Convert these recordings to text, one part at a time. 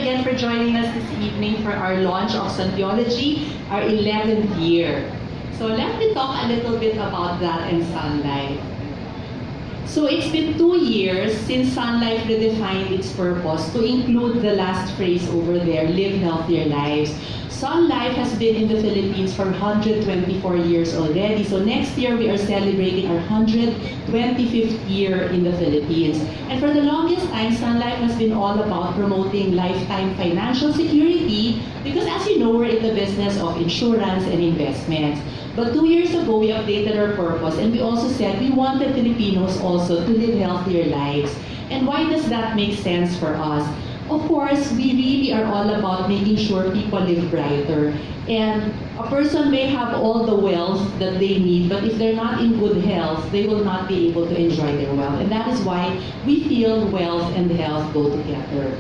again for joining us this evening for our launch of SunPIOLogy, our 11th year. So let me talk a little bit about that and Sun Life. So it's been 2 years since Sun Life redefined its purpose to include the last phrase over there, live healthier lives. Sun Life has been in the Philippines for 124 years already. So next year we are celebrating our 125th year in the Philippines. And for the longest time, Sun Life has been all about promoting lifetime financial security because as you know, we're in the business of insurance and investments. But 2 years ago, we updated our purpose and we also said we wanted Filipinos also to live healthier lives. And why does that make sense for us? Of course, we really are all about making sure people live brighter. And a person may have all the wealth that they need, but if they're not in good health, they will not be able to enjoy their wealth. And that is why we feel wealth and health go together.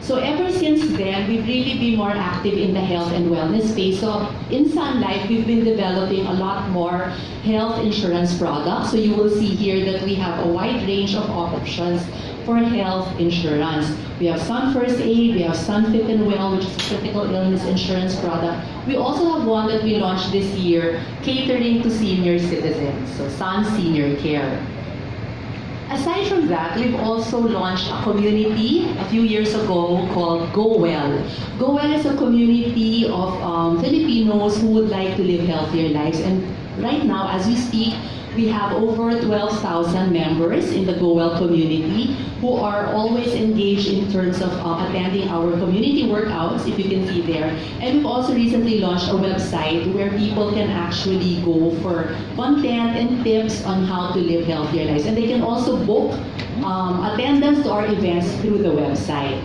So ever since then, we've really been more active in the health and wellness space. So in Sun Life, we've been developing a lot more health insurance products. So you will see here that we have a wide range of options for health insurance. We have Sun First Aid, we have Sun Fit and Well, which is a critical illness insurance product. We also have one that we launched this year, catering to senior citizens, so Sun Senior Care. Aside from that, we've also launched a community a few years ago called Go Well. Go Well is a community of Filipinos who would like to live healthier lives. And right now, as we speak, we have over 12,000 members in the Go Well community who are always engaged in terms of attending our community workouts, if you can see there. And we've also recently launched a website where people can actually go for content and tips on how to live healthier lives. And they can also book attendance to our events through the website.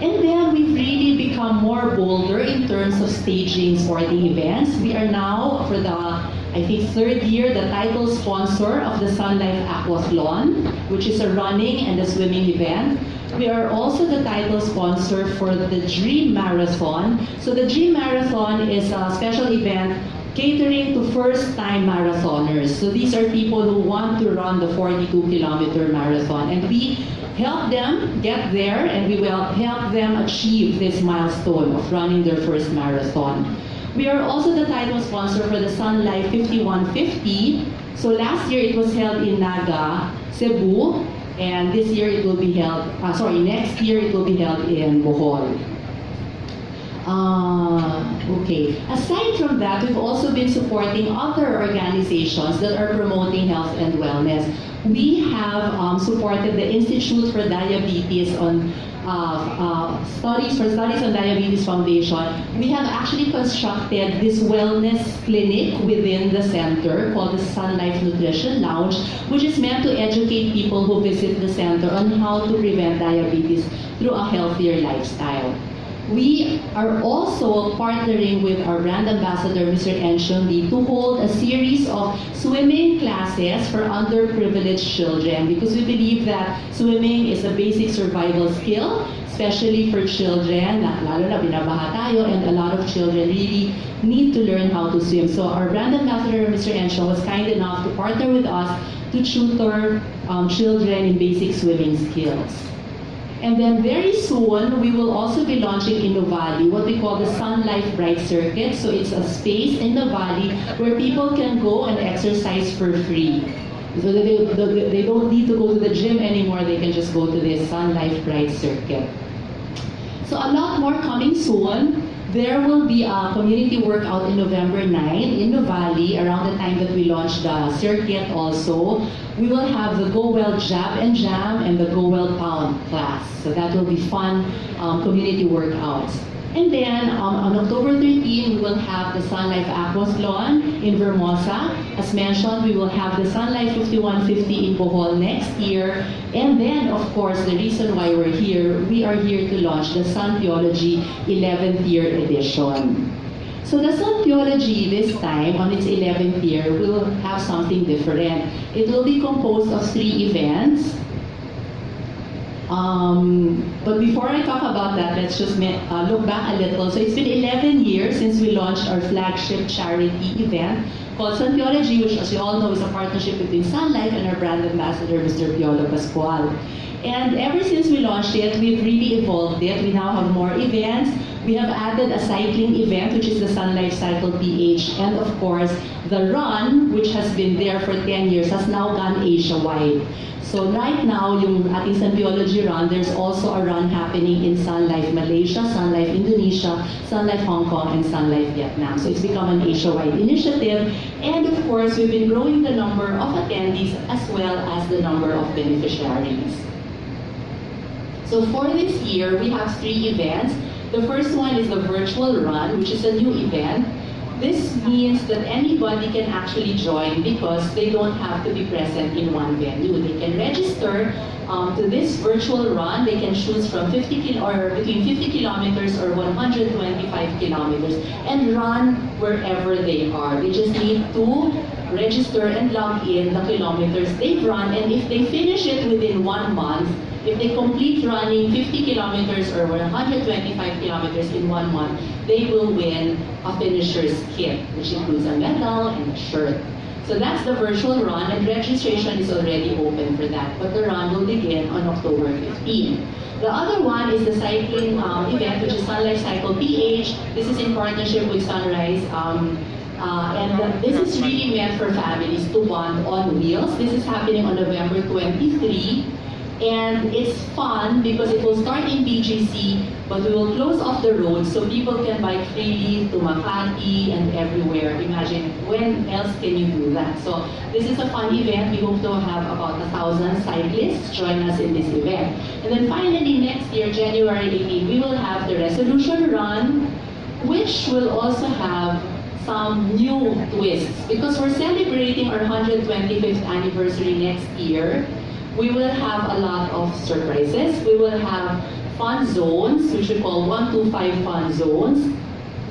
And then we've really become more bolder in terms of staging sporting events. We are now, for the I think 3rd year, the title sponsor of the Sun Life Aquathlon, which is a running and a swimming event. We are also the title sponsor for the Dream Marathon. So the Dream Marathon is a special event catering to first-time marathoners. So these are people who want to run the 42-kilometer marathon. And we help them get there and we will help them achieve this milestone of running their first marathon. We are also the title sponsor for the Sun Life 5150. So last year it was held in Naga, Cebu, and this year it will be held, next year it will be held in Bohol. Okay. Aside from that, we've also been supporting other organizations that are promoting health and wellness. We have supported the Institute for Diabetes on Studies on Diabetes Foundation. We have actually constructed this wellness clinic within the center called the Sun Life Nutrition Lounge, which is meant to educate people who visit the center on how to prevent diabetes through a healthier lifestyle. We are also partnering with our brand ambassador, Mr. Enchong, to hold a series of swimming classes for underprivileged children because we believe that swimming is a basic survival skill, especially for children, lalo na binabaha tayo, and a lot of children really need to learn how to swim. So our brand ambassador, Mr. Enchong, was kind enough to partner with us to tutor children in basic swimming skills. And then very soon, we will also be launching in the valley what we call the Sun Life Bright Circuit. So it's a space in the valley where people can go and exercise for free. So they don't need to go to the gym anymore, they can just go to this Sun Life Bright Circuit. So a lot more coming soon. There will be a community workout in November 9 in the Valley, around the time that we launch the circuit also. We will have the Go Well Jab and Jam and the Go Well Pound class. So that will be fun community workouts. And then on October 13, we will have the Sun Life Aquathlon in Vermosa. As mentioned, we will have the Sun Life 5150 in Bohol next year. And then, of course, the reason why we're here, we are here to launch the SunPIOLogy 11th year edition. So the SunPIOLogy this time, on its 11th year, will have something different. It will be composed of 3 events. But before I talk about that, let's just look back a little. So it's been 11 years since we launched our flagship charity event called SunPIOLogy, which, as you all know, is a partnership between Sun Life and our brand ambassador, Mr. Piolo, Pascual. And ever since we launched it, we've really evolved it. We now have more events. We have added a cycling event, which is the Sun Life Cycle PH. And of course, the run, which has been there for 10 years, has now gone Asia-wide. So right now, yung ating SunPIOLogy run, there's also a run happening in Sun Life Malaysia, Sun Life Indonesia, Sun Life Hong Kong, and Sun Life Vietnam. So it's become an Asia-wide initiative. And of course, we've been growing the number of attendees as well as the number of beneficiaries. So for this year, we have 3 events. The first one is the virtual run, which is a new event. This means that anybody can actually join because they don't have to be present in one venue. They can register to this virtual run. They can choose from between 50 kilometers or 125 kilometers and run wherever they are. They just need to register and log in the kilometers they've run, and if they finish it within 1 month, if they complete running 50 kilometers or 125 kilometers in 1 month, they will win a finisher's kit, which includes a medal and a shirt. So that's the virtual run, and registration is already open for that, but the run will begin on October 15. The other one is the cycling event, which is Sun Life Cycle PH. This is in partnership with Sunrise. This is really meant for families to bond on wheels. This is happening on November 23. And it's fun because it will start in BGC, but we will close off the road so people can bike freely to Makati and everywhere. Imagine, when else can you do that? So this is a fun event. We hope to have about 1,000 cyclists join us in this event. And then finally, next year, January 18, we will have the Resolution Run, which will also have some new twists. Because we're celebrating our 125th anniversary next year, we will have a lot of surprises. We will have fun zones, which we call 125 fun zones.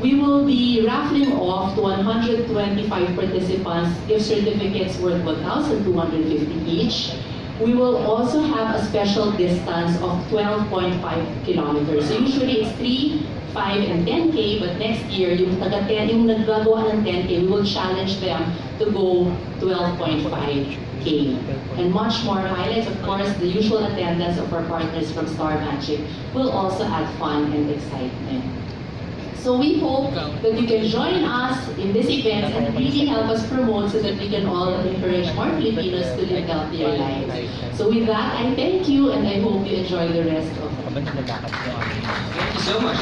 We will be raffling off to 125 participants gift certificates worth 1,250 each. We will also have a special distance of 12.5 kilometers. So usually it's 3, 5, and 10K, but next year, yung naggagawa ng 10K, we will challenge them to go 12.5K. And much more highlights, of course, the usual attendance of our partners from Star Magic will also add fun and excitement. So we hope that you can join us in this event and really help us promote so that we can all encourage more Filipinos to live healthier lives. So with that, I thank you and I hope you enjoy the rest of the Thank you so much.